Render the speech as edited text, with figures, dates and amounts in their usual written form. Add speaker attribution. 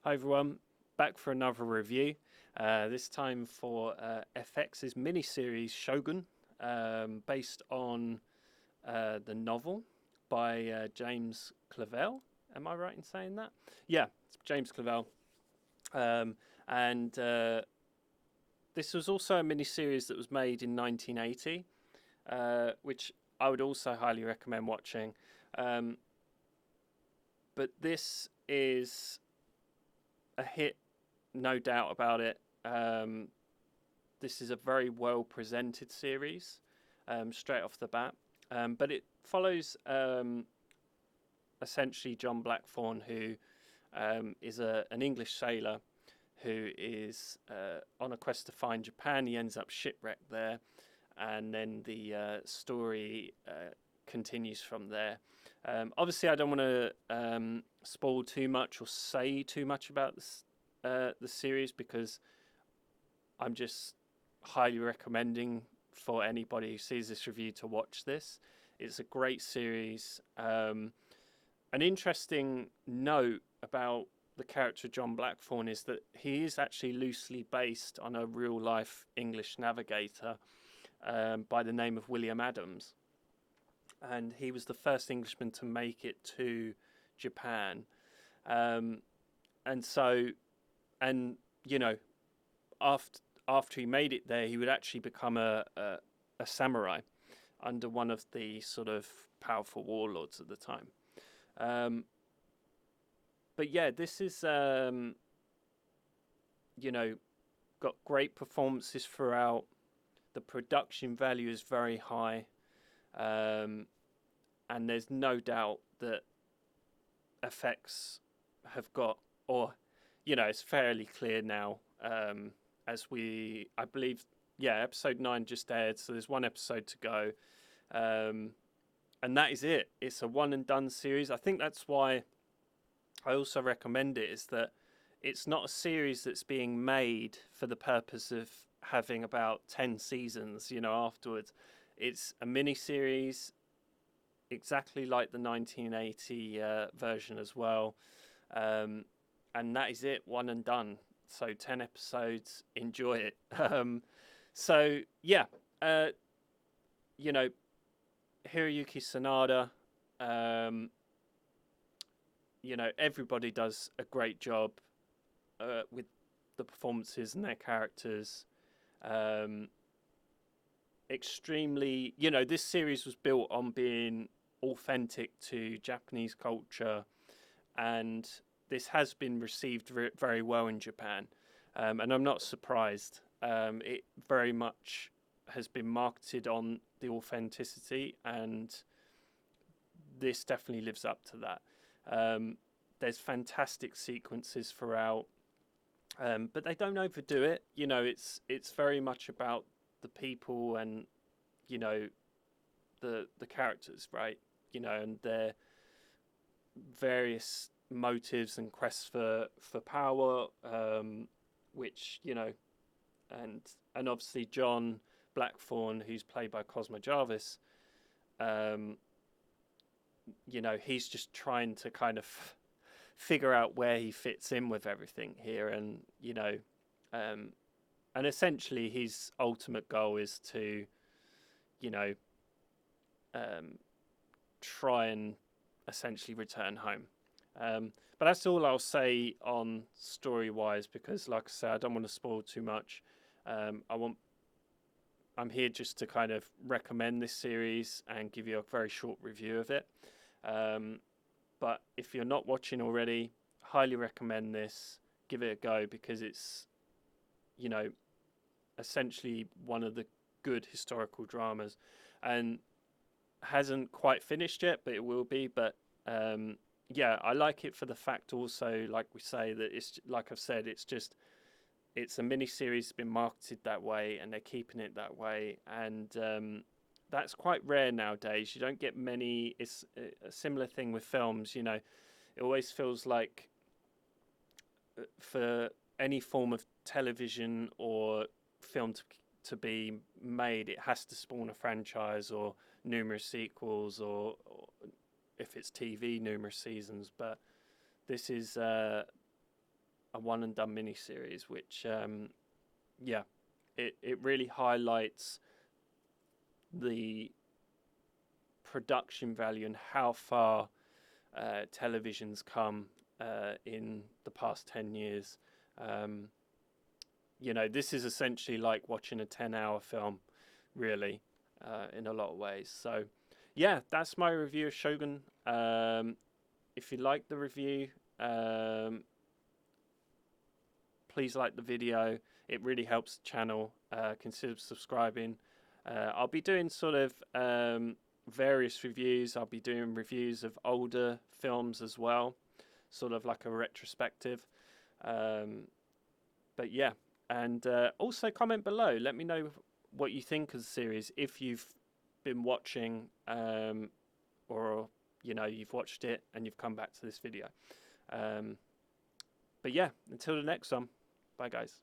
Speaker 1: Hi everyone, back for another review. This time for FX's miniseries Shogun, based on the novel by James Clavell. Am I right in saying that? Yeah, it's James Clavell. Um, and This was also a miniseries that was made in 1980, which I would also highly recommend watching. Um, but this is a hit, no doubt about it. This is a very well presented series, straight off the bat. But it follows essentially John Blackthorne, who is an English sailor who is on a quest to find Japan. He ends up shipwrecked there, and then the story continues from there. Obviously, I don't want to spoil too much or say too much about this, the series, because I'm just highly recommending for anybody who sees this review to watch this. It's a great series. An interesting note about the character John Blackthorne is that he is actually loosely based on a real life English navigator by the name of William Adams. And he was the first Englishman to make it to Japan. Um, and so, and you know, after he made it there, he would actually become a samurai under one of the sort of powerful warlords at the time. Um, but yeah, this is you know, got great performances throughout. The production value is very high, and there's no doubt that effects have got, or it's fairly clear now. I believe, yeah, episode 9 just aired, so there's one episode to go, and that is it. It's a one and done series. I think that's why I also recommend it, is that it's not a series that's being made for the purpose of having about 10 seasons, afterwards. It's a mini series, exactly like the 1980 version as well. And that is it, one and done. So 10 episodes, enjoy it. So yeah, you know, Hiroyuki Sanada, everybody does a great job with the performances and their characters. Extremely, this series was built on being authentic to Japanese culture, and this has been received very well in Japan, and I'm not surprised. It very much has been marketed on the authenticity, and this definitely lives up to that. There's fantastic sequences throughout, but they don't overdo it. It's very much about the people and the characters, right? And their various motives and quests for power, which and obviously John Blackthorne, who's played by Cosmo Jarvis, he's just trying to kind of figure out where he fits in with everything here, and and essentially his ultimate goal is to you know try and essentially return home. But that's all I'll say on story wise, because like I said, I don't want to spoil too much. I'm here just to kind of recommend this series and give you a very short review of it. But if you're not watching already, highly recommend this. Give it a go, because it's, essentially one of the good historical dramas, and hasn't quite finished yet, but it will be. But yeah, I like it for the fact also, like we say, that it's, like I've said, it's a mini series been marketed that way, and they're keeping it that way, and that's quite rare nowadays. You don't get many. It's a similar thing with films. It always feels like for any form of television or film to be made, it has to spawn a franchise or numerous sequels, or if it's TV, numerous seasons. But this is a one and done miniseries, which yeah, it really highlights the production value and how far television's come in the past 10 years. You know, this is essentially like watching a 10-hour film, really, in a lot of ways. So, yeah, that's my review of Shogun. If you like the review, please like the video. It really helps the channel. Consider subscribing. I'll be doing sort of various reviews. I'll be doing reviews of older films as well, sort of like a retrospective. But yeah, and also comment below. Let me know what you think of the series, if you've been watching or you know, you've watched it and you've come back to this video. But yeah, until the next one, bye guys.